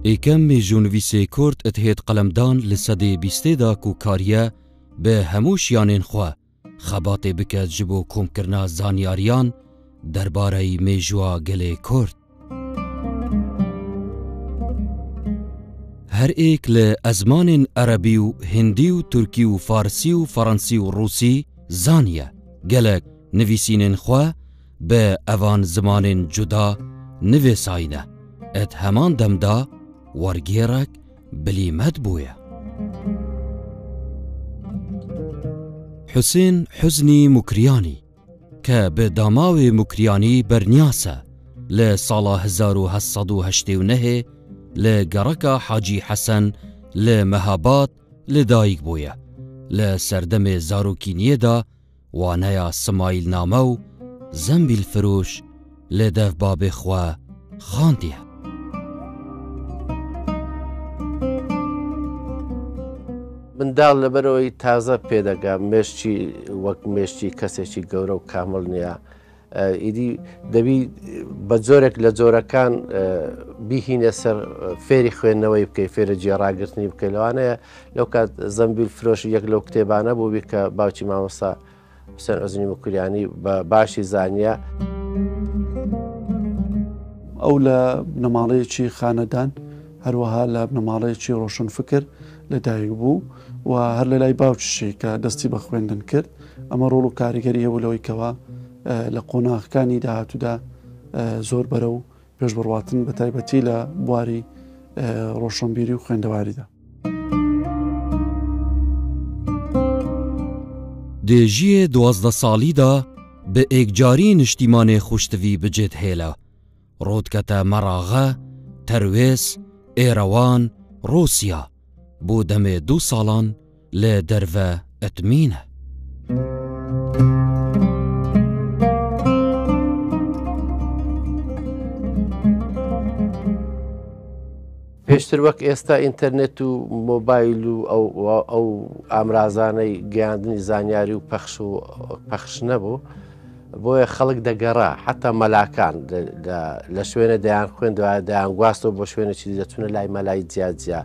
ئێکەم مێژوونویسێ کورد ئەتهێت قەلەمدان لە سەدێ بیستێدا و کاریە بە هەموو شیانێن خوا خەباتێ بکات ji بۆ کۆمکردنا زانیاریان دەربارەی مێژووە گەلێ کورد. هەر ئێک لە ئەزمانên عەرەبی و هیندی و تورکی و فارسی و فەڕەنسی و ڕووسی زانیە gelek nivîsînên xwe bi evan zimanên cuda nivêsayîne et heman demda wergêrek bilîmet bûye. Husên Huznî Mukriyanî ke bi damawê Mukriyanî bernyas e li sala 1789 li gereka Hacî Hesen li Mehabat li dayîk bûye. Li serdemê zarokîniyê da waneya Simayîlname û Zembîlfiroş li dev babê xwe xandiye. منداڵ لەبەرەوەی تازە پێدەگا مێشتی وەک مێشتی کەسێکی گەورە و کامل نییە. ئیدی دەبی بە جۆرێک لە جۆرەکان بیهینە سەر فێری خوێندنەوەی بکەی فێرە جێڕاگرتنی بکەی لەوانەیە لەو کات زەمبیلفرۆش یەک لەو کتێبانە بوو کە باوکی مامۆستا حوسێن عوزنی موکریانی بە باشی زانیە. ئەو لە بنەماڵەیەکی خانەدان هەروەها لە بنەماڵەیەکی ڕۆشنفکر لەدایک بوو و هەر لە لای باوکیشی کە دەستی بە خوێندن کرد. ئەمە ڕۆڵ و کاریگەری هەبوو لەوەی کەوە لە قۆناغەکانی داهاتوودا زۆر بەرە و پێش بڕواتن بە تایبەتی لە بواری ڕۆشنبیری و خوێندەواریدا. دێژیە 12 ساڵیدا بە ئێکجاری نیشتیمانێ خوشتوی بجێت هێلە ڕۆدکەتە مەراغە تەروێز ئێرەوان ڕۆسیا بۆ دەمێ 2 ساڵان لە دەرڤە ئەتمینە. پێشتر وەک ئێستا ئینتەرنێت و مۆبایل و ئەو ئامرازانەی گەیاندنی زانیاری و پەخش نەبوو بۆیە خەڵک دەگەڕا حتا مەلاکان لە شوێنە دەیان خوێندەوە دەیان گواستەوە بۆ شوێنێکی دەچونە لای مەلای جیاجیا.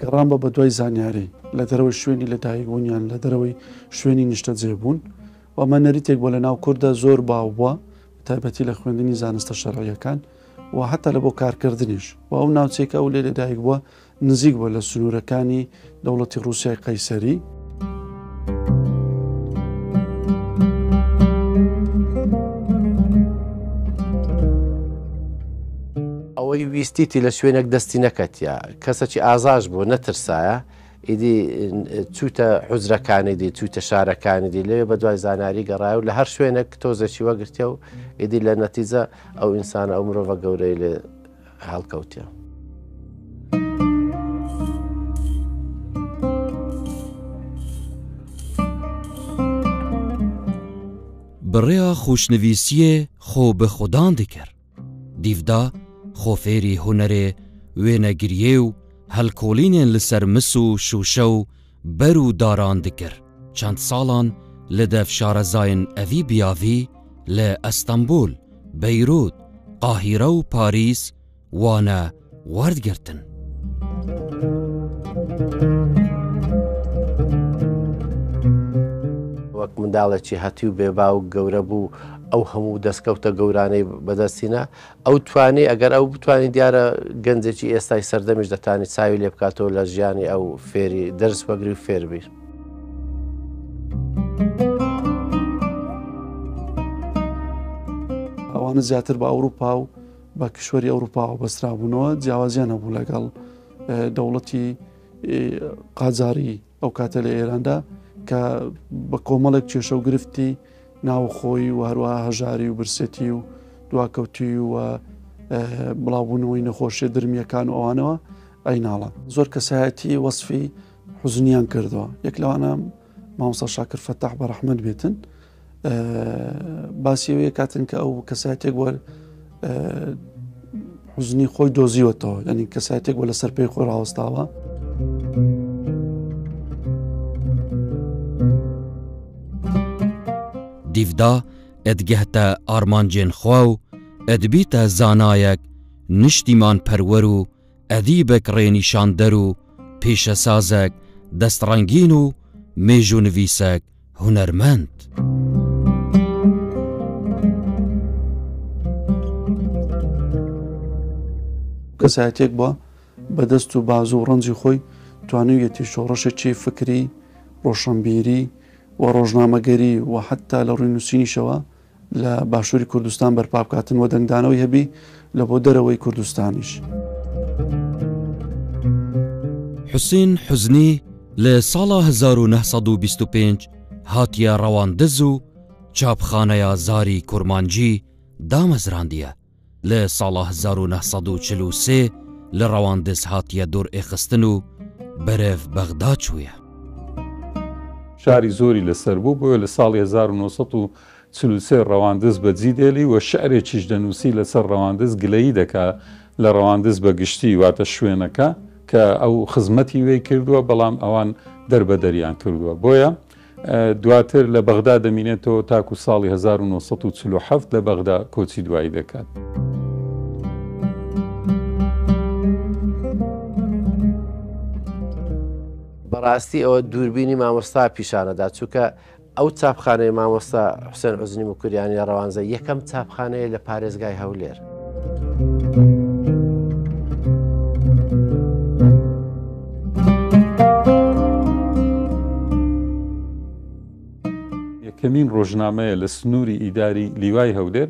گەڕان بە دوای زانیاری لە دەرەوەی شوێنی لەدایکبوونیان لە دەرەوەی شوێنی نیشتە جێبوون و ئەمە نەریتێک بۆ لە ناو کووردە زۆر باو بووە تایبەتی لە خوێندنی زانستە شەرعیەکان و حتا لە بۆ کارکردنیش و ئەو ناوچێکە ئەو لێ لەدایک بووە نزیک بووە لە سنوورەکانی دەوڵەتی ڕووسیای قەیسەری. ئەوەی ویستیتی لە شوێنێک دەستی نەکەتە کەسێکی ئازاش بۆ نەترسایە ئیدی چوتە حوزرەکانی دی چوتە شارەکانی دی لێ بە دوای زانیاری گەڕایە و لە هەر شوێنێک تۆزێکی وەگرتێ و ئیدی لە نەتیجە ئەو ئینسانە ئەو مرۆڤە گەورەی لێ هەڵکەوتێ. بڕێیا خوشنویسیە خۆ بە خوددان دکرد دیڤدا خۆفێری هونەرێ وێنەگریێ و هەلکۆلینێن لەسەر مس و شوشە و بەر و داران دکرد. چەند ساڵان لە دەف شارەزایەن ئەڤی بیاڤی لە ئەستەمبول بەیروت قاهیرە و پاریس وانە وەردگرتن. وەک منداڵێکی هەتی و بێبا و گەورە بوو ئەو هەموو دەستکەوتە گەورانەی بەدەستینە ئەو توانی ئەگەر ئەو بتوانین دیارە گەنجێکی ئێستای سەردەمیش دەتانی چاوی لێ بکاتەوە لە ژیانی ئەو فێری دەرس وەگری و فێربیر. ئەوانە زیاتر بە ئەوروپا و بە کشوەری ئەوروپا و بەسترابوونەوە جیاوازیان هەبوو لەگەڵ دەوڵەتی قاجاری ئەو کاتە لە ئێراندا کە بە کۆمەڵێک کێشە و گرفتی ناوخۆی و هەروەها هەژاری و برسێتی و دواکەوتی و بڵاوبوونەوەی نەخۆشیە درمیەکان و ئەوانەوە ئەیناڵە. زۆر کەسایەتی وەسفی حوزنیان کردەوە. یەک لەوانە مامۆستا شاکر فەتاح بەڕەحمەت بێتن باسیەوەیە کاتن کە ئەو کەسایەتێک وە حوزنی خۆی دۆزیوەتەوە یعنی کەسایەتێک وە لەسەر پێی خۆی ڕاوەستاوە. دیڤدا ئەدگەهتە ئارمانجێن خوا و ئەدبیتە زانایەک نیشتیمان پەروەر و ئەدیبێک ڕێنیشاندەر و پێشەسازێک دەستڕەنگین و مێژوونڤیسێک هونەرمەند. کەسایەتێک بووە بەدەست و باز و ڕەنجی خۆی توانوویەتی شۆڕەشێکی فکری، ڕۆشنبیری و ڕۆژنامەگەری و حتا لە ڕووی نووسینیشەوە لە باشووری کوردستان بەرپا بکاتن و دەنگدانەوەی هەبی لە بۆ دەرەوەی کوردستانیش. حوسێن حوزنی لە ساڵا 1925 هاتیە ڕەواندز و چاپخانەیە زاری کورمانجی دامەزراندیە. لە ساڵا 1943 لە ڕەواندز هاتیە دوور ئێخستن و بەرەو بەغدا چوویە. شاری زۆری لەسەر بوو بۆیە لە ساڵی 1943 ڕەواندز بەجی دێلی و شعرێکیش دەنووسی لەسەر ڕەواندز گلەیی دەکا لە ڕەواندز بەگشتی واتە شوێنەکە کە ئەو خزمەتی وێی کردووە بەڵام ئەوان دەربەدەریان کردووە. بۆیە دواتر لە بەغدا دەمینێتەوە تاکو ساڵی 1947 لە بەغدا کۆچی دوایی دەکات. بەڕاستی ئەوە دووربینی مامۆستا پیشانەدا چووکە ئەو چاپخانەی مامۆستا حوسێن حوزنی موکوریانی ڕەوانزە یەکەم چاپخانەیە لە پارێزگای هەولێر. یەکەمین ڕۆژنامەیە لە سنووری ئیداری لیوای هەولێر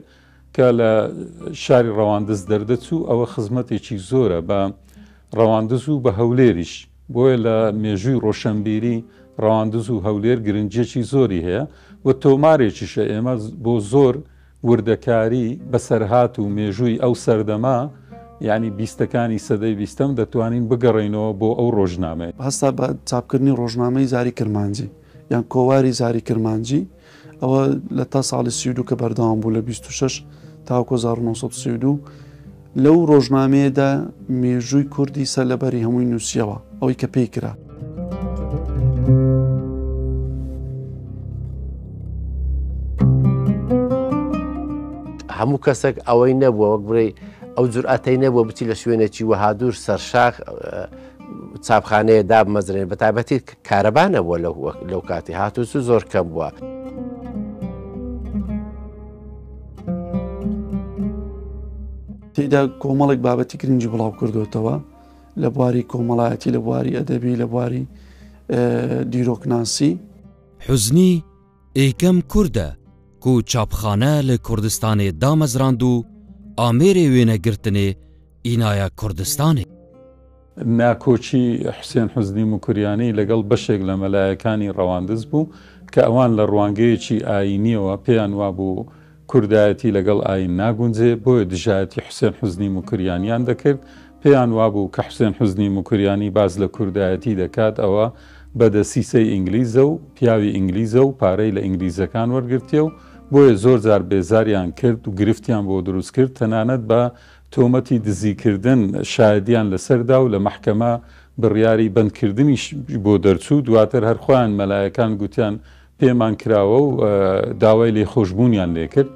کە لە شاری ڕەواندز دەردەچوو ئەوە خزمەتێکی زۆرە بە ڕەواندز و بە هەولێریش. بۆیە لە مێژووی ڕۆشنبیری ڕەواندز و هەولێر گرنجێکی زۆری هەیە و تۆمارێکیشە ئێمە بۆ زۆر وردەکاری بەسەرهات و مێژووی ئەو سەردەما یعنی بیستەکانی سەدەی بیستەم دەتوانین بگەڕێنەوە بۆ ئەو ڕۆژنامەیە. هەستا بە چاپکردنی ڕۆژنامەی زاری کرمانجی یان کۆواری زاری کرمانجی ئەوە لە تا ساڵی 32 کە بەردەوام بوو لە 26 تاوەکو 1932 لەو ڕۆژنامەیەدا مێژووی کوردی سەرلەبەری هەمووی نووسیەوە ئەوەی کە پێی کرا. هەموو کەسێک ئەوەی نەبووە وەک بڕێ ئەو جورئەتەی نەبووە بچی لە شوێنێکی وەهادوور سەرشاخ چاپخانەیە دابمەزرێن بە تایبەتی کارەبا نەبووە لەو کاتی هاتووچوو زۆر کەم بووە. تێیدا کۆمەڵێک بابەتی گرنگی بڵاو کردوێتەوە لە بواری کۆمەڵایەتی، لە بواری ئەدەبی، لە بواری دیرۆکناسی. حوزنی ئێکەم کووردە کو چاپخانە لە کوردستانê دامەزراند و ئامێرێ وێنەگرتنê ئینایە کوردستانê. ناکۆچی حوسێن حوزنی موکوریانی لەگەڵ بەشێک لە مەلایەکانی ڕەواندز بوو کە ئەوان لە ڕوانگەیەکی ئاینیەوە پێیان وابوو کوردایەتی لەگەڵ ئاین ناگونجێ، بۆیە دژایەتی حوسێن حوزنی موکوریانیان دەکرد. پێیان وابوو کە حوسێن حوزنی موکوریانی باز لە کوردایەتی دەکات ئەوە بەدەسیسەی ئینگلیزە و پیاوی ئینگلیزە و پارەی لە ئینگلیزەکان وەرگرتێ و بۆیە زۆر جار بێزاریان کرد و گرفتیان بۆ دروست کرد، تەنانەت بە تۆمەتی دزیکردن شایدیان لەسەردا و لە مەحکەمە بڕیاری بەندکردنیش بۆ دەرچوو. دواتر هەرخۆیان مەلایەکان گوتیان پێمان کراوە و داوای لێخۆشببوونیان لێ کرد.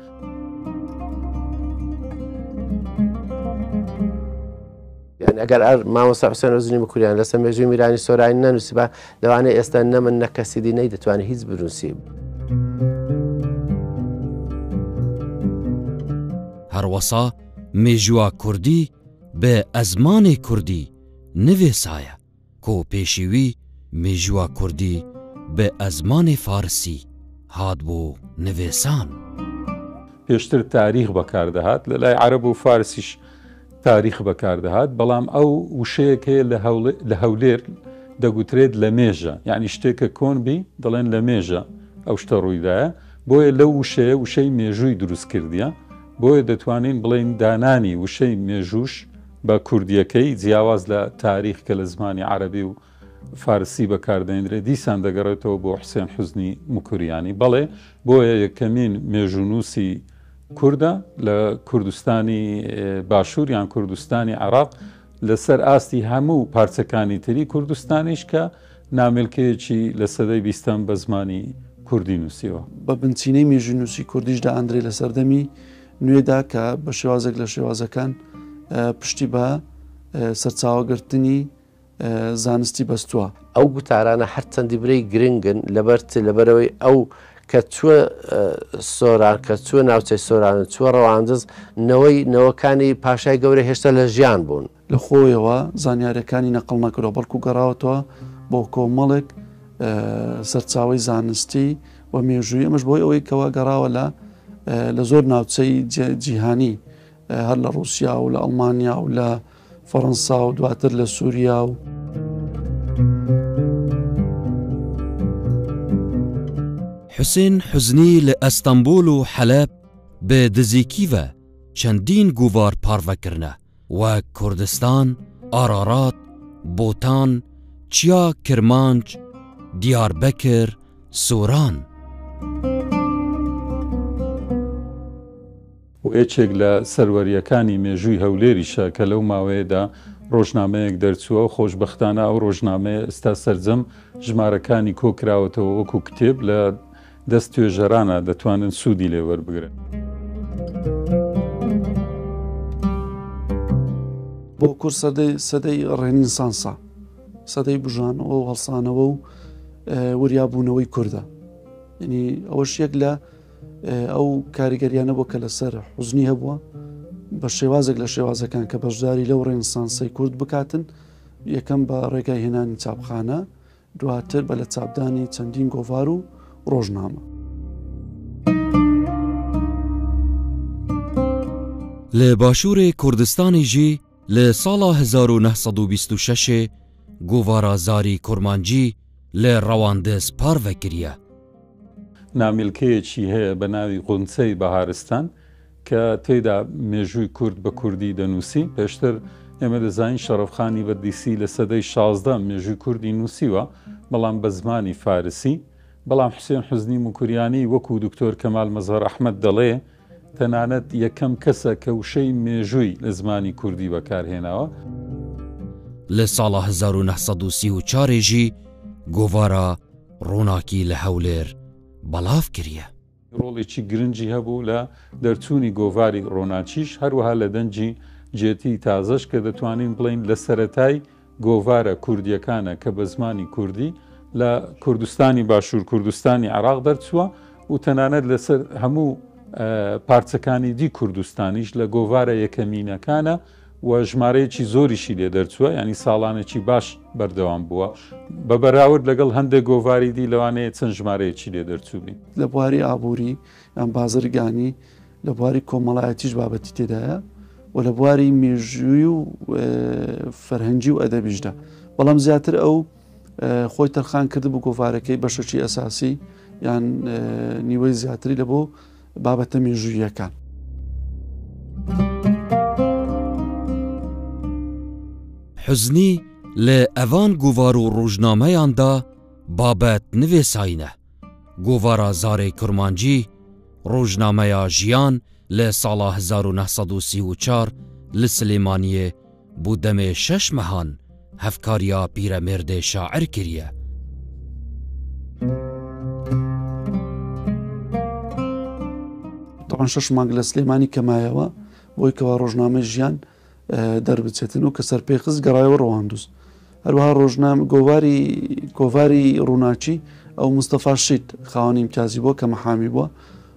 ئەگەر مامۆستا حوسێن حوزنی موکوریان لەسەر مێژووی میرانی سۆرانی نەنووسی بە لەوانەیە ئێستا نەمن نەکەسیدی نەی دەتوانێت هیچ بنووسی. هەروەسا مێژووە کوردی بە ئەزمانێ کوردی نوێسایە کۆ پێشیوی مێژووە کوردی بە ئەزمانێ فارسی هات بۆ نوێسان. پێشتر تاریخ بەکاردەهات لە لای عەرەب و فارسیش تاریخ بەکاردەهات، بەڵام ئەو وشەیەکەیە لە هەولێر دەگوترێت لە مێژە، یعنی شتێکە کۆنبی دەڵێن لە مێژە ئەو شتە ڕوویدایە، بۆیە لەو وشەیە وشەی مێژووی دروست کردیە. بۆیە دەتوانین بڵێن دانانی وشەی مێژوش بە کوردیەکەی جیاواز لە تاریخ کە لە زمانی عەرەبی و فارسی بەکاردێنرێت دیسان دەگەڕێتەوە بۆ حوسێن حوزنی موکوریانی. بەڵێ بۆیە یەکەمین مێژونووسی کووردە لە کوردستانی باشوور یان کوردستانی عێراق لەسەر ئاستی هەموو پارچەکانی تری کوردستانیش کە نامێلکەیەکی لە سەدەی بیستەم بە زمانی کوردی نووسیەوە بە بنچینەی مێژووی نووسی کوردیشدا ئەندرێ لە سەردەمی نوێدا کە بە شێوازێک لە شێوازەکان پشتی بە سەرچاوەگرتنی زانستی بەستووە. ئەو گوتارانە هەر چەندی برەی گرنگن لەبەرەوەی ئەو کە چووە سۆران کە چووە ناوچەی سۆرانە چووە ڕەواندز نەوەکانی پاشای گەورە هێشتا لە ژیان بوون لە خۆیەوە زانیاریەکانی نەقڵ نەکردەوە بەڵکو گەڕاوەتەوە بۆ کۆمەڵێک سەرچاوی زانستی و مێژووی ئەمەش بۆی ئەوەی کەوا گەڕاوە لە زۆر ناوچەی جیهانی هەر لە رووسیا و لە ئەڵمانیا و لە فەڕەنسا و دواتر لە سووریا و حوسێن حوزنی لە ئەستەمبول و حەلەب بە دزیکیڤە چەندین گوڤار پارڤەکردنە وەک کوردستان، ئارارات، بۆتان، چیا کرمانج، دیاربەکر، سۆران. و یەکێک لە سەروەریەکانی مێژووی هەولێریشە کە لەو ماوەیەدا ڕۆژنامەیەک دەرچووە و خۆشبەختانە ئەو ڕۆژنامەیە ئێستا سەرجەم ژمارەکانی کۆکراوەتەوە وەکو کتێب لە دەست توێژەرانە دەتوانن سوودی لێ وەربگرن. بۆ کورد سەدەی ڕێنینسانسا سەدەی بژانەوە و هەڵسانەوە و وریابوونەوەی کووردە. یعنی ئەوەش یەک لە ئەو کاریگەریانە بۆ کە لەسەر حوزنی هەبووە بە شێوازێک لە شێوازەکان کە بەشداری لەو ڕێنسانسەی کورد بکاتن یەکەم بە ڕێگای هێنانی چاپخانە دواتر بە لە چاپدانی چەندین گۆڤار و ڕۆژنامە. لە باشوورێ کوردستانی ژی لە ساڵا 1926 گۆڤارە زاری کورمانجی لە ڕەواندز پارڤەکریە. نامیلکەیەکی هەیە بە ناوی قونچەی بەهارستان کە تێیدا مێژووی کورد بە کوردی دەنووسی. پێشتر ئێمە دەزانین شەرەفخانی بەردیسی لە سەدەی 16 مێژووی کوردی نووسیوە بەڵام بە زمانی فارسی. بەڵام حوسێن حوزنی موکوریانی وەکو دکتۆر کەمال مەزهەر ئەحمەد دەڵێ تەنانەت یەکەم کەسە کە وشەی مێژووی لە زمانی کوردی بەکارهێناوە. لە ساڵا 1934 ژی گۆڤارە ڕووناکی لە هەولێر بەڵاف کردە. ڕۆڵێکی گرنگی هەبوو لە دەرچوونی گۆڤاری ڕۆناچیش هەروەها لە دەنجی جێتی تازەش کە دەتوانین بڵین لە سەرەتای گۆڤارە کوردیەکانە کە بە زمانی کوردی لە کوردستانی باشوور کوردستانی عێراق دەرچووە و تەنانەت لەسەر هەموو پارچەکانی دی کوردستانیش لە گۆڤارە یەکەمینەکانە و ژمارەیەکی زۆریشی لێ دەرچووە ینی ساڵانێکی باش بەردەوام بووە بە بەراورد لەگەڵ هەندێک گۆڤاری دی لەوانەیە چەند ژمارەیەکی لێ دەرچووبی. لە بواری ئابووری یان بازرگانی لە بواری کۆمەڵایەتیش بابەتی تێدایە و لە بواری مێژووی و فەرهەنگی و ئەدەبیشدا. بەڵام زیاتر ئەو خۆی تەرخان کرد بۆ گۆڤارەکەی بەشەکی ئەساسی یان نیوەی زیاتری لە بۆ بابەتە مێژوویەکان. حوزنی لە ئەڤان گۆڤار و ڕۆژنامەیاندا بابەت نوێساینە. گۆڤارە زارەی کورمانجی ڕۆژنامەیە ژیان لە ساڵا 1934 لە سلێمانیە بۆ دەمێ 6 مەهان هەفکاریە پیرەمێردێ شاعر کردە. طبعا 6 مانگ لە سلێمانی کەمایەوە بۆی کەوا ڕۆژنامە ژیان دەربچێتن و کە سەرپێخست گەڕایەوە ڕەواندوز. هەروەها ڕۆژنامە گۆڤاری ڕووناچی ئەو مستەفا شید خاوەنی ئیمتیازی بووە کە مەحامی بووە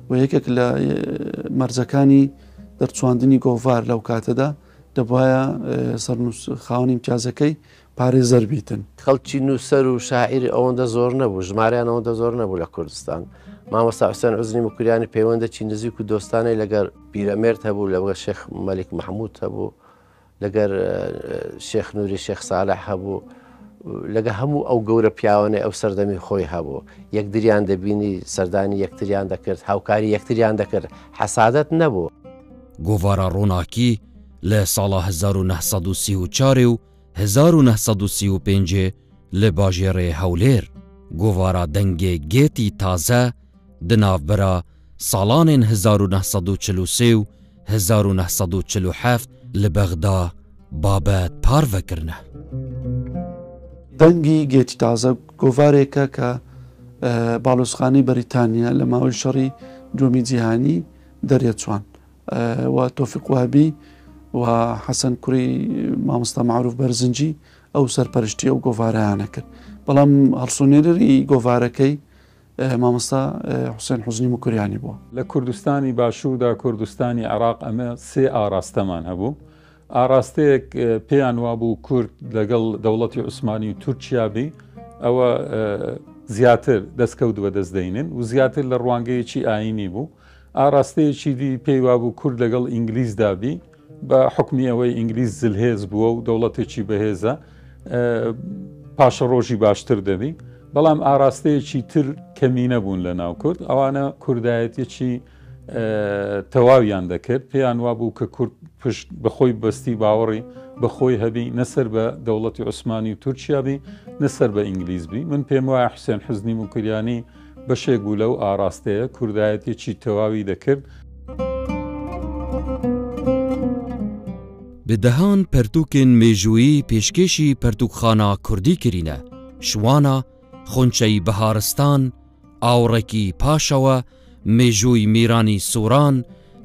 و یەکێک لە مەرجەکانی دەرچواندنی گۆڤار لەو کاتەدا دەبایە خاوەنی ئیمتیازەکەی پارێزەر بیتن. خەڵکی نووسەر و شاعیری ئەوەندە زۆر نەبوو، ژمارەیان ئەوەندە زۆر نەبوو لە کوردستان. مامۆستا حوسێن حوزنی موکوریانی پەیوەندێکی نزیک و دۆستانەی لەگەر پیرەمێرد هەبوو، لەگەر شێخ مەلیک محەموود هەبوو، لەگەر شێخ نووری شێخ ساڵح هەبوو، لەگە هەموو ئەو گەورە پیاوانەی ئەو سەردەمی خۆی هەبوو. یەکدریان دەبینی سەردانی یەکتریان دەکرد، هاوکاری یەکتریان دەکرد، حەسادەت نەبوو. گۆڤارە ڕووناکی لە ساڵا 1934 و 1935 لە باژێڕێ هەولێر گۆڤارە دەنگێ گێتی تازە دناوبەرە ساڵانên 1943 و 1947 لە بەغدا بابەت پارڤەکردنە. دەنگی گێتی تازە گۆڤارێکە کە باڵۆزخانەی بەریتانیا لە ماوەی شەڕی دووەمی جیهانی دەرێچوان و تۆفیق وهابی و حەسەن کوڕی مامۆستا معروف بەرزنجی ئەو سەرپەرشتی ئەو گۆڤارەیانە کرد بەڵام هەڵسۆنێرەری گۆڤارەکەی مامۆستا حوسێن حوزنی موکریانی بووە. لە کوردستانی باشووردا کوردستانی عێراق ئەمە سێ ئاراستەمان هەبوو. ئاراستەیەک پێیان وابوو کورد لەگەڵ دەوڵەتی عوسمانی و تورکیابی ئەوە زیاتر دەستکەوت بە دەستدەینن و زیاتر لە ڕوانگەیەکی ئاینی بوو. ئاراستەیەکی دی پێی وابوو کورد لەگەڵ ئینگلیزدابی بە حکمی ئەوەی ئینگلیز زلهێز بووە و دەوڵەتێکی بەهێزە پاشە ڕۆژی باشتر دەبی. بەڵام ئاراستەیەکی تر کەمینە بوون لە ناو کورد ئەوانە کوردایەتێکی تەواویان دەکرد پێیان وابوو کە کورد پشت بەخۆی بەستی باوەڕی بەخۆی هەبی نەسەر بە دەوڵەتی عوسمانی و تورکیابی نەسەر بە ئینگلیزبی من پێم وایە حوسێن حوزنی موکریانی بەشێک بوو لەو ئاراستەیە کوردایەتێکی تەواوی دەکرد. بدەهان پەرتووکن مێژووی پێشکێشی پەرتووکخانە کوردی کرینە شوانە خۆنچەی بەهارستان ئاوڕێکی پاشەوە مێژووی میرانی سووران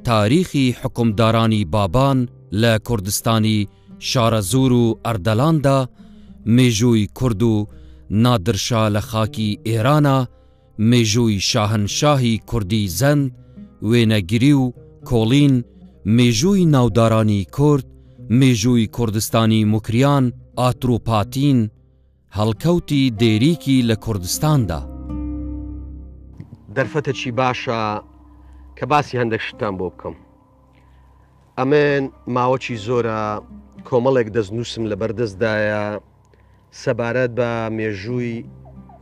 تاریخی حکومدارانی بابان لە کوردستانی شارەزور و ئەردەلاندا مێژووی کورد و نادرشا لە خاکی ئێرانە مێژووی شاهنشاهی کوردی زەند وێنەگیری و کۆڵین مێژووی ناودارانی کورد مێژووی کوردستانی موکریان ئاتروپاتین هەڵکەوتی دێریکی لە کوردستاندا. دەرفەتێکی باشە کە باسی هەندێک شتان بۆ بکەم. ئەمن ماوەکی زۆرە کۆمەڵێک دەستنووسم لە بەردەستدایە سەبارەت بە مێژووی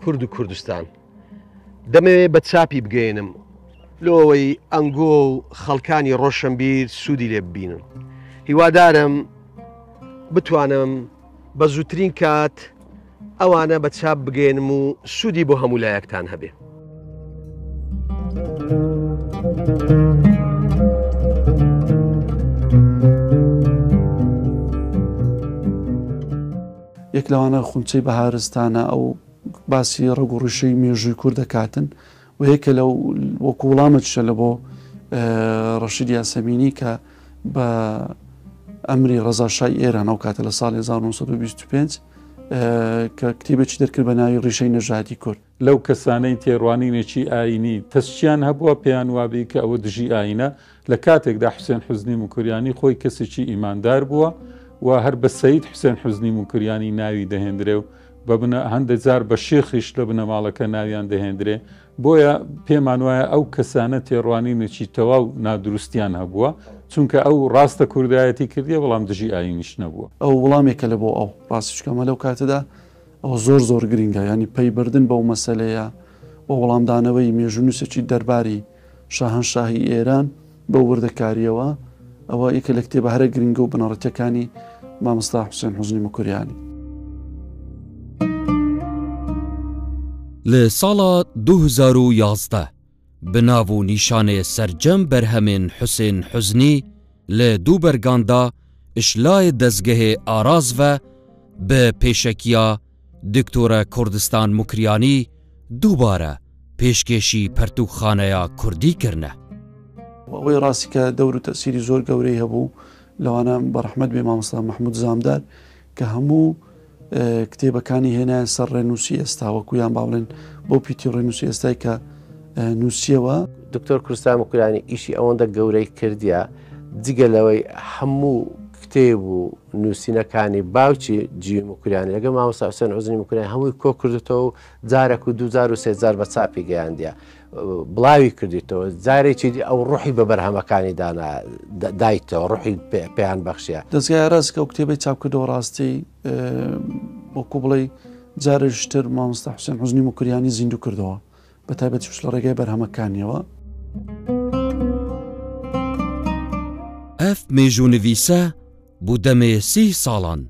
کورد و کوردستان. دەمەوێت بە چاپی بگەێنم لەوەی ئەنگۆ و خەڵکانی ڕۆشنبیر سوودی لێ ببینن. هیوادارم بتوانم بە زووترین کات ئەوانە بە چاپ بگەێنم و سوودی بۆ هەموو لایەکتان هەبێ. یەک لەوانە خونچەی بەهارستانە ئەو باسی ڕەگ و ڕوشەی مێژووی کوورد دەکاتن و یەکە لەو وەکو وڵامەتشە لە بۆ ڕەشید یاسەمینی کە بە ئەمری ڕەزاشای ئێران ئەو کاتە لە ساڵی 1925 کە کتێبێکی دەرکرد بە ناوی ڕیشەی نەژادی کورد. لەو کەسانەی تێڕوانینێکی ئاینی تەسچیان هەبووە پێیان وابی کە ئەوە دژی ئاینە لە کاتێکدا حوسێن حوزنی موکریانی خۆی کەسێکی ئیماندار بووە و هەر بە سەید حوسێن حوزنی موکریانی ناوی دەهێنرێ و بە هەندێک جار بە شێخیش لە بنەماڵەکە ناویان دەهێنرێ بۆیە پێمان وایە ئەو کەسانە تێڕوانینێکی تەواو نادروستیان هەبووە چونکە ئەو ڕاستە کوردایەتی کردیە بەڵام دژی ئاینیش نەبووە. ئەو وەڵامێکە لە بۆ ئەو ڕاستیشکەمە لەو کاتەدا ئەو زۆر گرینگە ینی پەیبردن بەو مەسەلەیە بۆ وەڵامدانەوەی مێژونووسێکی دەرباری شاهنشاهی ئێران بە وردەکاریەوە ئەوە یەکە لە کتێبە هەرە گرنگە و بنەڕەتەکانی مامۆستا حوسێن حوزنی موکریانی. لە ساڵا 2011 بناو و نیشانێ سەرجەم بەرهەمێن حوسێن حوزنی لە دوو بەرگاندا ئشلای دەستگەهێ ئارازڤە بە پێشەکیە دکتۆرە کوردستان موکریانی دووبارە پێشکێشی پەرتووخانەیە کوردی کردنە. ئەوەی ڕاستی کە دەور و تەسیری زۆر گەورەی هەبوو لەوانە بەڕەحمەت بێ مامۆستا محمود زامدار کە هەموو کتێبەکانی هێنایە سەر ڕێنووسی ئێستا وەکویان باڵێن بۆ پیتی ڕێنووسی ئێستای کە نووسیەوە. دکتۆر کوردستان موکریانی ئیشی ئەوەندە گەورەی کردیە جگە لەوەی هەموو کتێب و نووسینەکانی باوکی جیوی موکریانی لەگە مامۆستا حوسێن حوزنی موکریانی هەمووی کۆ کردێتەوە و جارێک و 2003 بە چاپی گەیاندیە بڵاوی کردیتەوە جارێکی ئەو ڕوحی بە بەرهەمەکانی دایتەوە ڕوحی پێیان بەخشیە. دەستگای ڕاست کە ئەو کتێبەی چاپکردەوە ڕاستی وەکو بڵێ جارێشتر مامۆستا حوسێن حوزنی موکریانی زیندوو کردەوە بە تایبەتی لە ڕێگای بەرهەمەکانیەوە. ئەف مێژوونویسە بوو دەمێ 30 ساڵان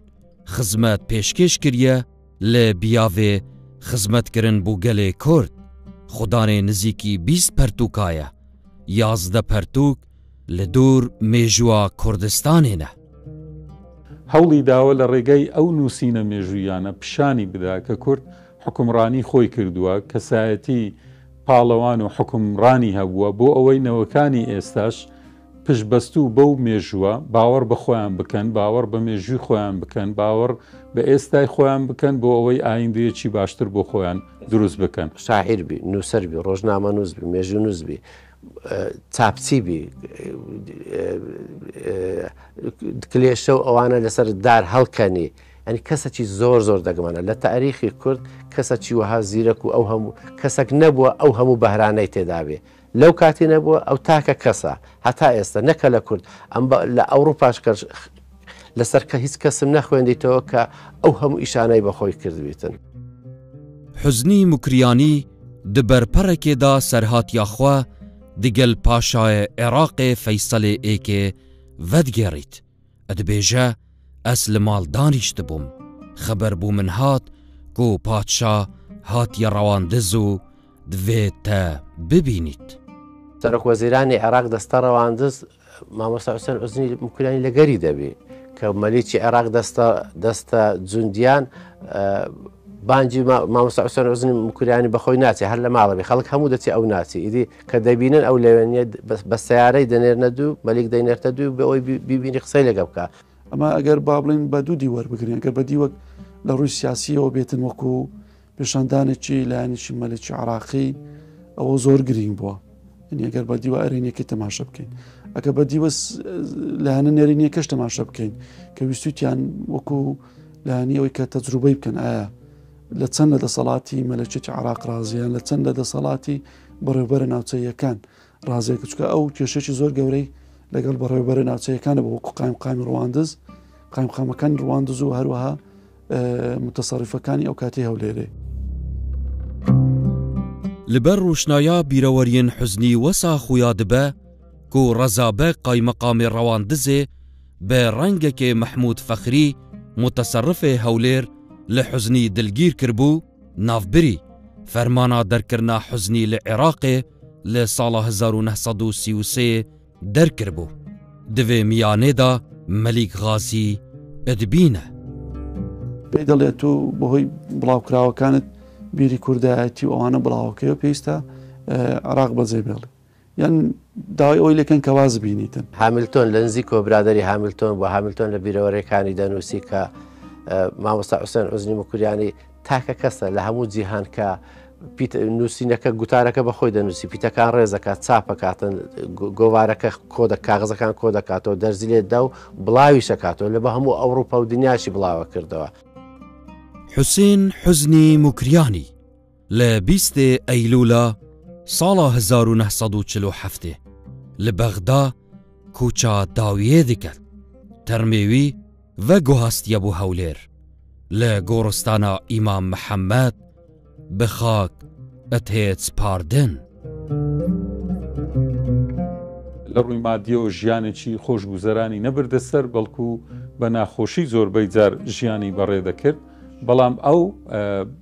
خزمەت پێشکەش کردیە لە بیاوێ خزمەتکردن بوو گەلێ کورد خودانێ نزیکی 20 پەرتووکایە 11 پەرتووک لە دوور مێژووە کوردستانێنە. هەوڵی داوە لە ڕێگەی ئەو نووسینە مێژوویانە پیشانی بدا کە کورد حکومڕانی خۆی کردووە کەسایەتی پاڵەوان و حکومڕانی هەبووە بۆ ئەوەی نەوەکانی ئێستاش پشتبەستوو بەو مێژووە باوەڕ بە خۆیان بکەن باوەڕ بە مێژووی خۆیان بکەن باوەڕ بە ئێستای خۆیان بکەن بۆ ئەوەی ئایندەیەکی باشتر بۆ خۆیان دروست بکەن شاعیربی نووسەربی ڕۆژنامە نووسبی مێژوو نووسبی چاپچیبی کلێشە و ئەوانە لەسەر دار هەڵکەنی ئەنی کەسێکی زۆر زۆر دەگمانە لە تاریخی کورد کەسێکی وەها زیرەک و ئەو هەموو کەسێک نەبووە ئەو هەموو بەهرانەی تێدابێ لەو کاتی نەبووە ئەو تاکە کەسە هەتا ئێستا نەکە لە کورد ئەم لە ئەوروپاش لەسەر کە هیچ کەسم نەخوێندیتەوە کە ئەو هەموو ئیشانەی بەخۆی کردبیتن. حزنی مکریانی دبەرپەرێکێدا سەرهاتیاخوا دیگەل پاشایە عێراقێ فەیسەلێ ئێکێ ڤەدگێڕیت ئەدبێژە ئەس لە ماڵ دانیشت بووم خەبەر بوو من هات گۆ پادشا هاتیە ڕەواندز و دوێتە ببینیت. سەرۆک وەزیرانی عێراق دەستە ڕەواندز مامۆستا حوسێن عوزنی مکریانی لەگەری دەبێ کە مەلیکی عێراق دەستە جوندیان بانجی مامۆستا حوسێن عوزنی مکریانی بەخۆی ناچێ هەر لە ماڵەبێ خەڵک هەموو دەچێ ئەو ناچی ئیدی کە دەبینن ئەو لەوێنیە بە سیارەی دەنێرنە دوو مەلیک دەینێرتە دوو بە ئەوی بیبینی قسەی لەگە بکە. ئەمە ئەگەر با بڵین بە دوو دیوەر بگرین ئەگەر بە دیوەک لە ڕووی سیاسیەوە بێتن وەکو پیشاندانێکی لایەنێکی مەلکی عراقی ئەوە زۆر گرنگ بووە ئەگەر بە دیوە ئەرێنیەکەی تەماشە بکەین ئەگە بە دیوە لایەنە نێرینیەکەش تەماشە بکەین کە ویستوتیان وەکو لایەنیەوەی کە تەجروبەی بکەن ئایا لە چەند لە دەسەڵاتی مەلەکێکی عراق ڕازیان لە چەند لە دەسەڵاتی بەڕێوەبەرە ناوچەیەکان ڕازێک چکە ئەو کێشێکی زۆر گەورەی لەگەڵ بەڕێوەبەرە ناوچەیەکانە بە وەکو قایمقامی ڕواندز قایمقامەکانی ڕواندز و هەروەها متەسەڕیفەکانی ئەو کاتی هەولێرێ. لەبەر ڕوشنایە بیرەوەریین حزنی وەسا خویا دبە و ڕەزابە قایمەقامی ڕەواندزێ بە ڕەنگەکێ مححمود فەخری متەسەڕفێ هەولێر لە حزنی دلگیر کردبوو ناوبری فەرمانە دەرکردنا حزنی لە عێراقێ لە ساڵە 1933 دەرکردبوو divê miyanê da Melik Gazi edbîne. پێی دەڵێت تو بەهۆی بڵاوکراوەکانت بیری کوردایەتی و ئەوانە بڵاوەکەی و پێویستە عراق بەجێ بێڵێ یان داوای ئەوی لەکەن کە واز بینیتن. هامیلتۆن لە نزیک کۆبرادەری هامیلتۆن بۆ هامیلتۆن لە بیرەوەریەکانی دەنووسی کە مامۆستا حوسێن عوزنی مکریانی تاکە کەسە لە هەموو جیهان کە نووسینەکە گوتارەکە بەخۆی دەنووسی پیتەکان ڕێزەکات چاپەکاتن گۆوارەکە کاغزەکان کۆ دەکاتەوە دەرزی لێتدا و بڵاوی شەکاتەوە لە بە هەموو ئەوروپا و دنیاشی بڵاوە کردەوە. حوسێن حوزنی مکریانی لە 20 ئەیلوولە ساڵە 1947 لە بەغدا کوچە داویێ دەکرد تەرمێوی و گۆهاستیە بۆ هەولێر لە گۆڕستانە ئیمام محەممەد بخاک ئەتێت سپاردن. لە ڕووی مادیە و ژیانێکی خۆشگوزەرانی نەبردە سەر بەڵکو بە ناخۆشی زۆربەی جار ژیانی بەڕێ دەکرد بەڵام ئەو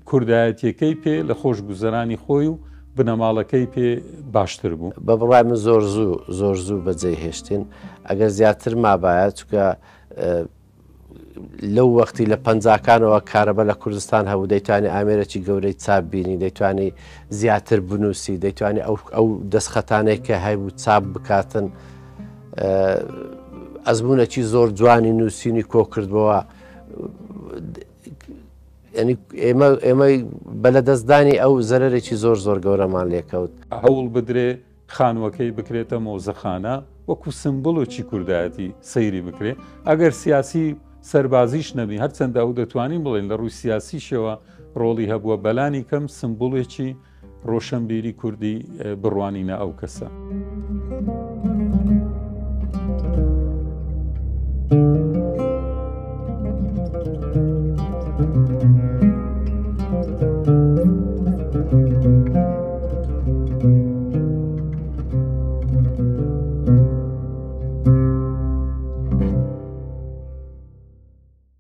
کوردایەتیەکەی پێ لە خۆشگوزەرانی خۆی و بنەماڵەکەی پێ باشتر بوو. بە بڕای من زۆر زوو بەجێ هێشتین ئەگەر زیاتر مابایە چکە لەو وەختی لە پەنجاکانەوە کارەبە لە کوردستان هەبوو دەیتوانانی ئامێرەی گەورەی چاپ بینی دەیتوانی زیاتر بنووسی دەیتوانی ئەو دەستخەتانەی کە هەیبوو چاپ بکاتن ئەزمونەکی زۆر جوانی نووسینی کۆ کردبەوە ئێمە بەلەدەستدانی ئەو زەرێکی زۆر گەورەمان لێکەوت. هەوڵ بدرێ خانوەکەی بکرێتە مۆزەخانە وەکو سمبڵۆکی کوردایەتی سەیری بکرێ ئەگەر سیاسی سەربازیش نەبی هەرچەندە ئەو دەتوانین بڵێن لە ڕووی سیاسیشەوە ڕۆڵی هەبووە بەلانی کەم سمبڵێکی ڕۆشنبیری کوردی بڕوانینە ئەو کەسە.